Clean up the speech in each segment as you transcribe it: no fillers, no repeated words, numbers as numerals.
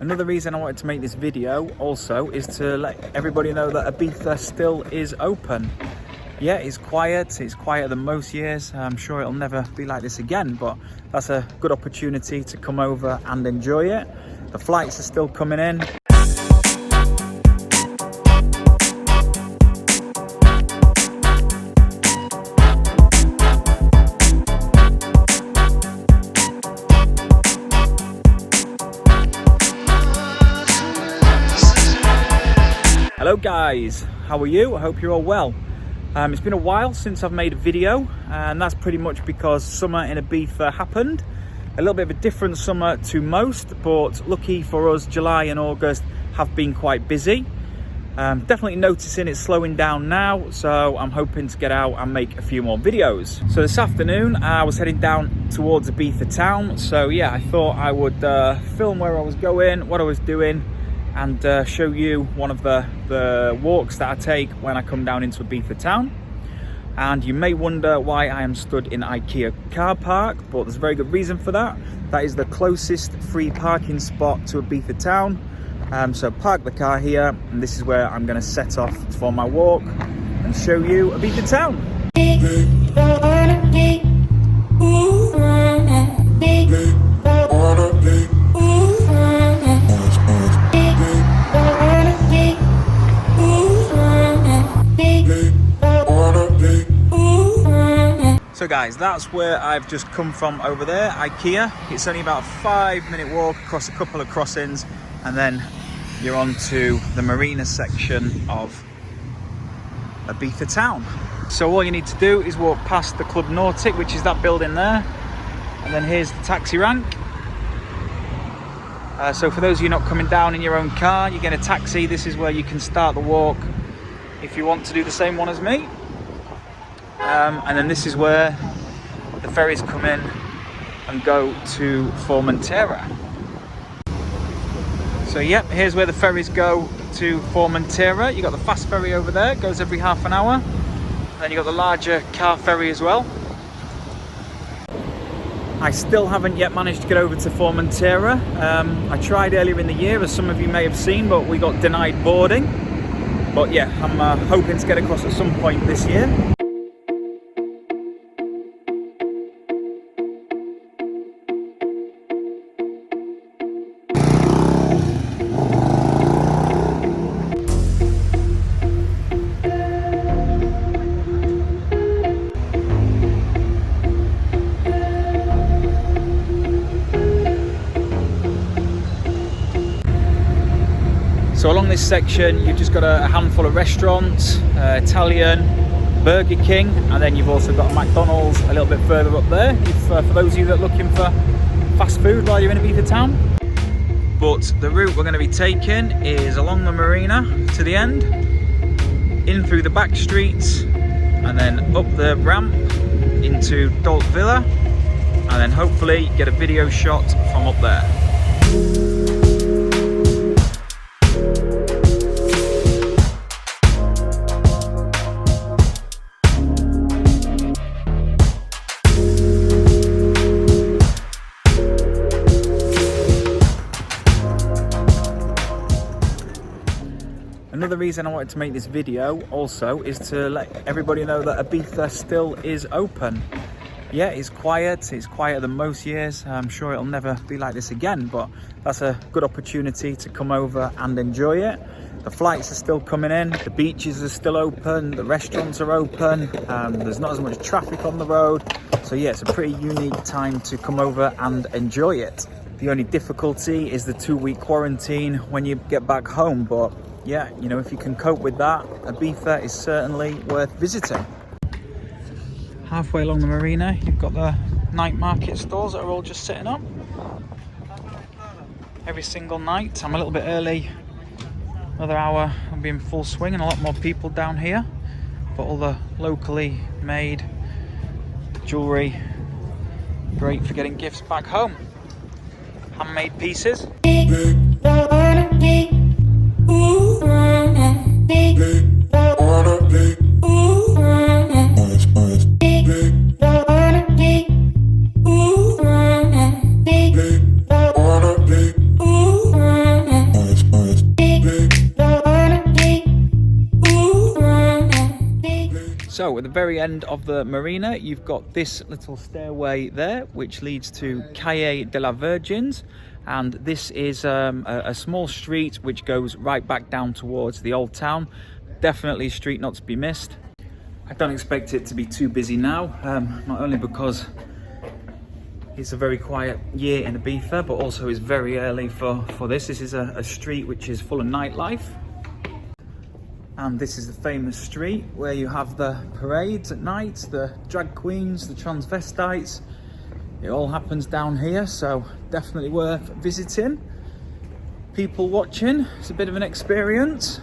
Another reason I wanted to make this video also is to let everybody know that Ibiza still is open. Yeah, it's quieter than most years. I'm sure it'll never be like this again, but that's a good opportunity to come over and enjoy it. The flights are still coming in. Hello guys, how are you? I hope you're all well. It's been a while since I've made a video, and that's pretty much because summer in Ibiza happened. A little bit of a different summer to most, but lucky for us, July and August have been quite busy. Definitely noticing it's slowing down now, so I'm hoping to get out and make a few more videos. So this afternoon I was heading down towards Ibiza town, so yeah, I thought I would film where I was going, what I was doing, and show you one of the walks that I take when I come down into Ibiza town. And you may wonder why I am stood in IKEA car park, but there's a very good reason for that. That is the closest free parking spot to Ibiza town. So park the car here, and this is where I'm going to set off for my walk and show you Ibiza town. So guys, that's where I've just come from over there, IKEA. It's only about a 5-minute walk across a couple of crossings, and then you're on to the marina section of Ibiza town. So all you need to do is walk past the Club Nautic, which is that building there, and then here's the taxi rank. So for those of you not coming down in your own car, you get a taxi. This is where you can start the walk if you want to do the same one as me. And then this is where the ferries come in and go to Formentera. So yep, here's where the ferries go to Formentera. You got the fast ferry over there, it goes every half an hour. And then you got the larger car ferry as well. I still haven't yet managed to get over to Formentera. I tried earlier in the year, as some of you may have seen, but we got denied boarding. But yeah, I'm hoping to get across at some point this year. So along this section, you've just got a handful of restaurants, Italian, Burger King, and then you've also got a McDonald's a little bit further up there, for those of you that are looking for fast food while you're in Ibiza town. But the route we're going to be taking is along the marina to the end, in through the back streets, and then up the ramp into Dolt Villa, and then hopefully get a video shot from up there. Another reason I wanted to make this video also is to let everybody know that Ibiza still is open. Yeah, it's quieter than most years. I'm sure it'll never be like this again, but that's a good opportunity to come over and enjoy it. The flights are still coming in, the beaches are still open, the restaurants are open, there's not as much traffic on the road. So yeah, it's a pretty unique time to come over and enjoy it. The only difficulty is the 2-week quarantine when you get back home, but yeah, you know, if you can cope with that, Ibiza is certainly worth visiting. Halfway along the marina, you've got the night market stores that are all just setting up. Every single night. I'm a little bit early. Another hour, I'll be in full swing, and a lot more people down here. But all the locally made jewellery, great for getting gifts back home. Handmade pieces. very end of the marina, you've got this little stairway there, which leads to Calle de la Virgins. And this is a small street which goes right back down towards the old town. Definitely a street not to be missed. I don't expect it to be too busy now, not only because it's a very quiet year in Ibiza, but also it's very early for this. This is a street which is full of nightlife. And this is the famous street where you have the parades at night, the drag queens, the transvestites. It all happens down here, so definitely worth visiting. People watching, it's a bit of an experience.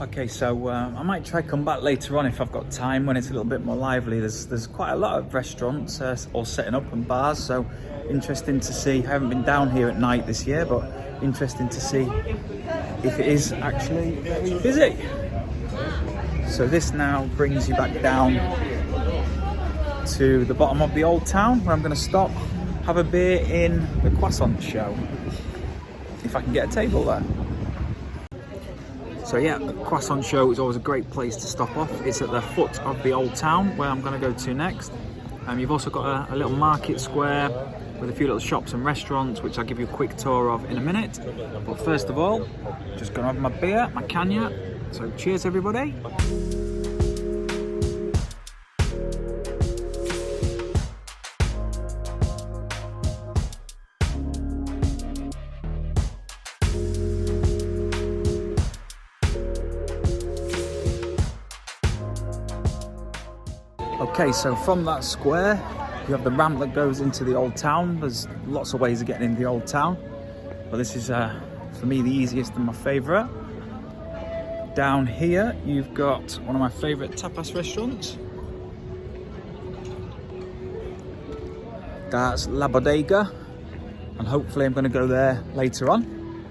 Okay, so I might try come back later on if I've got time, when it's a little bit more lively. There's quite a lot of restaurants all setting up and bars, so interesting to see. I haven't been down here at night this year, but interesting to see if it is actually very busy. So this now brings you back down to the bottom of the old town, where I'm going to stop, have a beer in the Croissant Show, if I can get a table there. So yeah, the Croissant Show is always a great place to stop off. It's at the foot of the old town, where I'm going to go to next. You've also got a little market square with a few little shops and restaurants, which I'll give you a quick tour of in a minute. But first of all, just going to have my beer, my canya. So cheers everybody. Okay, so from that square, you have the ramp that goes into the old town. There's lots of ways of getting into the old town, but this is, for me, the easiest and my favourite. Down here, you've got one of my favourite tapas restaurants. That's La Bodega, and hopefully I'm going to go there later on.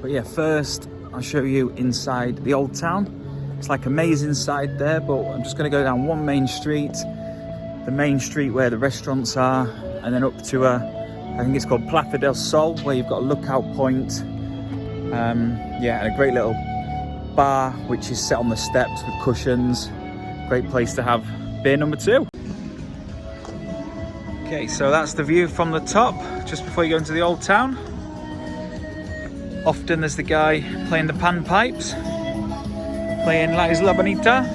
But yeah, first I'll show you inside the old town. It's like a maze inside there, but I'm just going to go down one main street, the main street where the restaurants are, and then up to I think it's called Plaza del Sol, where you've got a lookout point. Yeah, and a great little bar which is set on the steps with cushions. Great place to have beer number 2. Okay, so that's the view from the top, just before you go into the old town. Often there's the guy playing the panpipes, playing La Isla Bonita.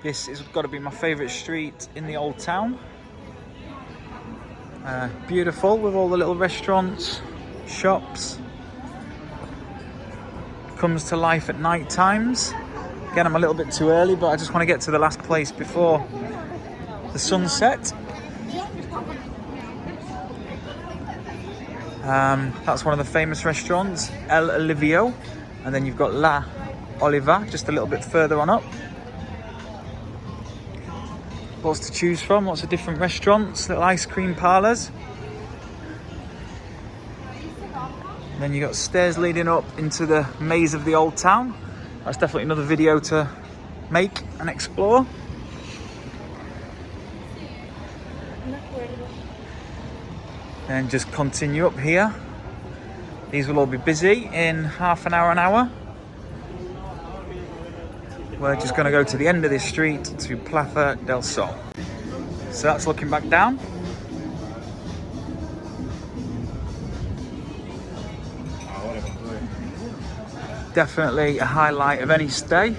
This has got to be my favourite street in the old town. Beautiful, with all the little restaurants, shops. Comes to life at night times. Again, I'm a little bit too early, but I just want to get to the last place before the sunset. That's one of the famous restaurants, El Olivio, and then you've got La Oliva just a little bit further on up. Lots to choose from, lots of different restaurants, little ice cream parlours. And then you've got stairs leading up into the maze of the old town. That's definitely another video to make and explore. And just continue up here. These will all be busy in half an hour. We're just going to go to the end of this street to Plaza del Sol. So that's looking back down. Definitely a highlight of any stay.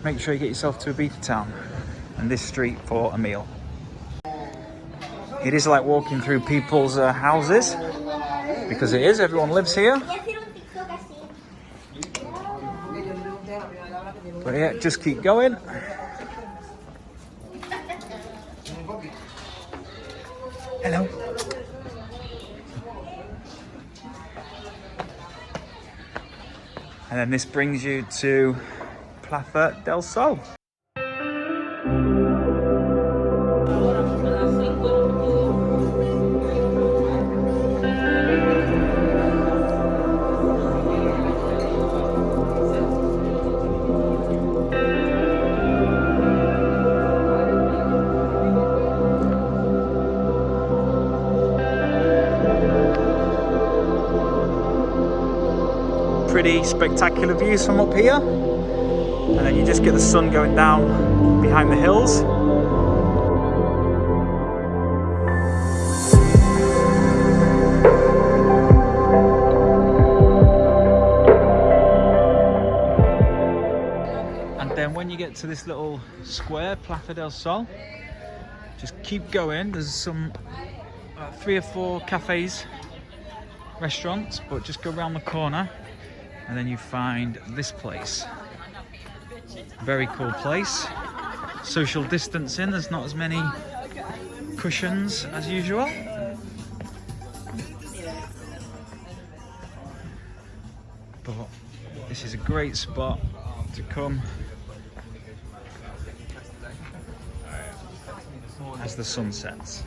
Make sure you get yourself to Ibiza town and this street for a meal. It is like walking through people's houses, because it is, everyone lives here. But yeah, just keep going. Hello. And then this brings you to Plaza del Sol. Pretty spectacular views from up here, and then you just get the sun going down behind the hills. And then when you get to this little square, Plaza del Sol, just keep going. There's some 3 or 4 cafes, restaurants, but just go around the corner and then you find this place. Very cool place. Social distancing, there's not as many cushions as usual. But this is a great spot to come as the sun sets.